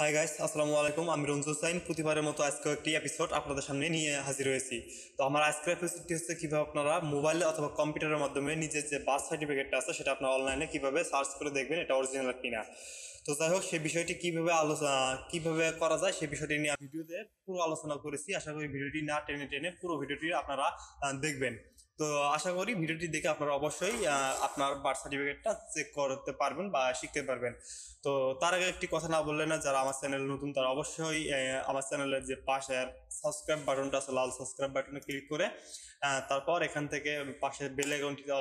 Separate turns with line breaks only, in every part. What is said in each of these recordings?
Hi guys, আসসালামু আলাইকুম। আমি রঞ্জু সাইন প্রতিবারের মতো আজকে একটি এপিসোড আপনাদের সামনে নিয়ে হাজির হয়েছি। তো আমার আজকের এপিসোডটি হচ্ছে কিভাবে আপনারা মোবাইলে অথবা কম্পিউটারের মাধ্যমে নিজের যে বার্থ সার্টিফিকেটটা আছে সেটা আপনারা অনলাইনে কিভাবে সার্চ করে দেখবেন এটা অরিজিনাল কিনা। তো যাই হোক, সেই বিষয়টি কিভাবে করা যায় সেই বিষয়টি নিয়ে ভিডিওতে পুরো আলোচনা করেছি। আশা করি ভিডিওটি না টেনে টেনে পুরো ভিডিওটি আপনারা দেখবেন। তো আশা করি ভিডিওটি দেখে আপনারা অবশ্যই আপনার বার্থ সার্টিফিকেটটা চেক করতে পারবেন বা শিখতে পারবেন। তো তার আগে একটি কথা না বললে না, যারা আমার চ্যানেল নতুন তারা অবশ্যই আমার চ্যানেলের যে পাশের সাবস্ক্রাইব বাটনটা আছে, লাল সাবস্ক্রাইব বাটনে ক্লিক করে তারপর এখান থেকে পাশে বেল আইকনটিতে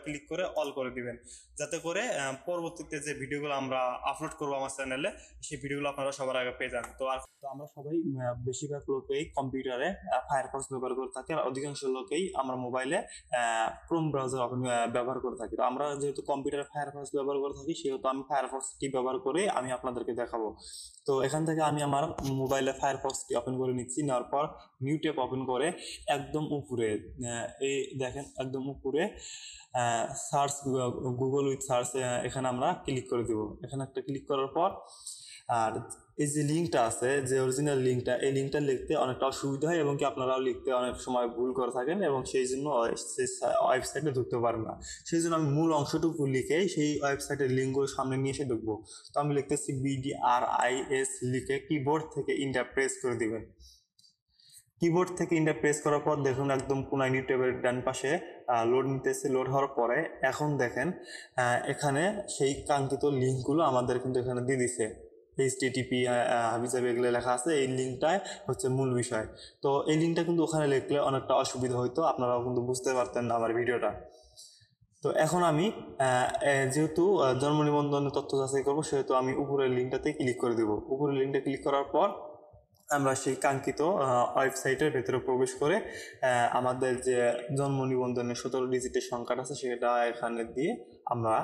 ক্লিক করে অল করে দিবেন, যাতে করে পরবর্তীতে যে ভিডিওগুলো আমরা আপলোড করবো আমার চ্যানেলে সেই ভিডিওগুলো আপনারা সবার আগে পেয়ে যান। তো আমরা সবাই বেশিরভাগ লোকেই কম্পিউটারে ফায়ারফক্স ব্যবহার করে থাকি, আর অধিকাংশ লোকেই আমরা মোবাইলে ক্রোম ব্রাউজার ব্যবহার করে থাকি। তো আমরা যেহেতু কম্পিউটারে ফায়ারফক্স ব্যবহার করে থাকি, সেহেতু আমি ফায়ারফক্সটি ব্যবহার করে আমি আপনাদেরকে দেখাবো। তো এখান থেকে আমি আমার মোবাইলে ফায়ারফক্সটি ওপেন করে নিচ্ছি। নেওয়ার পর নিউ ট্যাব ওপেন করে একদম উপরে এই দেখেন, একদম উপরে সার্চ, গুগল উইথ সার্চ, এখানে আমরা ক্লিক করে দেব। এখানে একটা ক্লিক করার পর আর এই যে লিঙ্কটা আছে, যে অরিজিনাল লিঙ্কটা, এই লিঙ্কটা লিখতে অনেকটা অসুবিধা হয় এবং কি আপনারাও লিখতে অনেক সময় ভুল করে থাকেন এবং সেই জন্য ওয়েবসাইটে ঢুকতে পারেন না। সেই জন্য আমি মূল অংশটুকু লিখে সেই ওয়েবসাইটের লিঙ্কগুলো সামনে নিয়ে এসে ঢুকবো। তো আমি লিখতেছি BDRIS লিখে কিবোর্ড থেকে ইন্টার প্রেস করে দিবেন। কিবোর্ড থেকে ইন্টার প্রেস করার পর দেখুন একদম কোনায় নিউ ট্যাবের ডান পাশে লোড নিতেছে। লোড হওয়ার পরে এখন দেখেন এখানে সেই কাঙ্ক্ষিত লিঙ্কগুলো আমাদের কিন্তু এখানে দিয়ে দিছে। HTTP হাবিজাবি এগুলো লেখা আছে, এই লিঙ্কটাই হচ্ছে মূল বিষয়। তো এই লিঙ্কটা কিন্তু ওখানে লিখলে অনেকটা অসুবিধা হইতো, আপনারাও কিন্তু বুঝতে পারতেন না আমার ভিডিওটা। তো এখন আমি যেহেতু জন্ম নিবন্ধনের তথ্য যাচাই করবো, সেহেতু আমি উপরের লিঙ্কটাতে ক্লিক করে দেবো। উপরের লিঙ্কটা ক্লিক করার পর আমরা সেই কাঙ্ক্ষিত ওয়েবসাইটের ভেতরে প্রবেশ করে আমাদের যে জন্ম নিবন্ধনের 17 ডিজিটের সংখ্যাটা আছে সেটা এখানে দিয়ে আমরা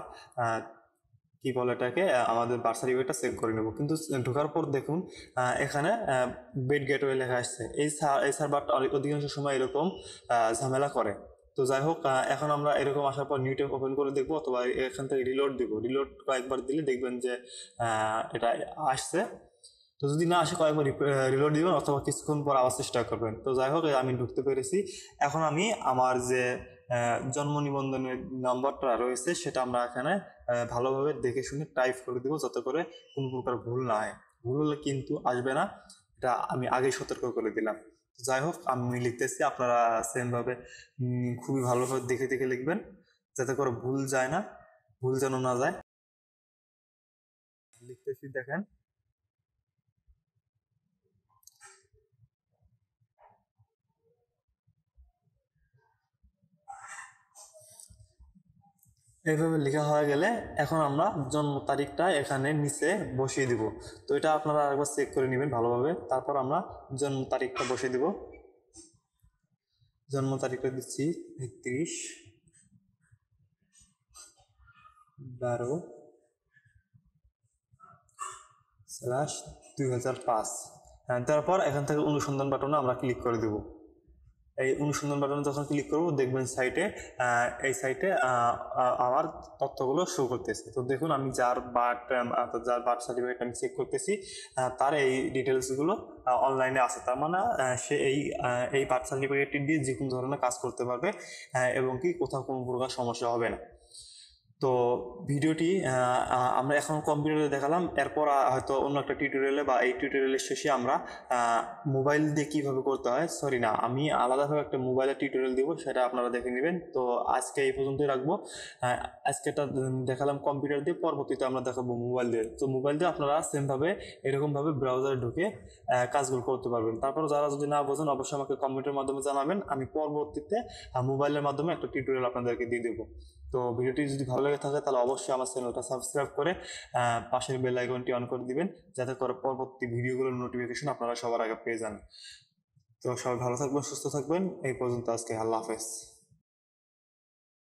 কি বলে এটাকে আমাদের বার্থ সার্টিফিকেটটা চেক করে নেব। কিন্তু ঢোকার পর দেখুন এখানে বেড গেটওয়ে লেখা আসছে। এই সার্ভারটা অধিকাংশ সময় এরকম ঝামেলা করে। তো যাই হোক, এখন আমরা এরকম আসার পর নিউ ট্যাব ওপেন করে দেখবো অথবা এখান থেকে রিলোড দিব। রিলোড কয়েকবার দিলে দেখবেন যে এটা আসছে। তো যদি না আসে কয়েকবার রিলোড দিবেন অথবা কিছুক্ষণ পর আবার চেষ্টা করবেন। তো যাই হোক, আমি ঢুকতে পেরেছি। এখন আমি আমার যে জন্ম নিবন্ধনের নম্বরটা রয়েছে সেটা আমরা এখানে ভালোভাবে দেখে শুনে টাইপ করে দিব, যাতে করে কোনো প্রকার ভুল না হয়। ভুল হলে কিন্তু আসবে না, এটা আমি আগেই সতর্ক করে দিলাম। যাই হোক, আমি লিখতেছি, আপনারা সেমভাবে খুবই ভালোভাবে দেখে দেখে লিখবেন, যাতে করে ভুল যায় না, ভুল যেন না যায়। লিখতেছি, দেখেন এইভাবে লেখা হয়ে গেলে এখন আমরা জন্ম তারিখটা এখানে নিচে বসিয়ে দিব। তো এটা আপনারা আরেকবার চেক করে নেবেন ভালোভাবে। তারপর আমরা জন্ম তারিখটা বসিয়ে দিব। জন্ম তারিখটা দিচ্ছি 31/12/2005। তারপর এখান থেকে অনুসন্ধান বাটনে আমরা ক্লিক করে দেব। এই অনুসন্ধান বাটনে যখন ক্লিক করব দেখবেন এই সাইটে আমার তথ্যগুলো শো করতেছে। তো দেখুন আমি যার বার্থ সার্টিফিকেট আমি চেক করতেছি তার এই ডিটেলসগুলো অনলাইনে আছে। তার মানে সে এই বার্থ সার্টিফিকেটটি দিয়ে যে কোনো ধরনের কাজ করতে পারবে এবং কি কোথাও কোনো প্রকার সমস্যা হবে না। তো ভিডিওটি আমরা এখন কম্পিউটারে দেখালাম। এরপর হয়তো অন্য একটা টিউটোরিয়ালে বা এই টিউটোরিয়ালের শেষে আমরা মোবাইল দিয়ে কীভাবে করতে হয়, সরি না, আমি আলাদাভাবে একটা মোবাইলের টিউটোরিয়াল দিব, সেটা আপনারা দেখে নেবেন। তো আজকে এই পর্যন্তই রাখবো। আজকেটা দেখালাম কম্পিউটার দিয়ে, পরবর্তীতে আমরা দেখাবো মোবাইল দিয়ে। তো মোবাইল দিয়ে আপনারা সেমভাবে এরকমভাবে ব্রাউজারে ঢুকে কাজগুলো করতে পারবেন। তারপর যারা যদি না বোঝেন অবশ্যই আমাকে কমেন্টের মাধ্যমে জানাবেন, আমি পরবর্তীতে মোবাইলের মাধ্যমে একটা টিউটোরিয়াল আপনাদেরকে দিয়ে দেবো। তো ভিডিওটি যদি ভালো লেগে থাকে তাহলে অবশ্যই আমার চ্যানেলটা সাবস্ক্রাইব করে পাশের বেল আইকনটি অন করে দিবেন, যাতে করে পরবর্তী ভিডিওগুলোর নোটিফিকেশন আপনারা সবার আগে পেয়ে যান। তো সবাই ভালো থাকবেন, সুস্থ থাকবেন। এই পর্যন্ত আজকে, আল্লাহ হাফেজ।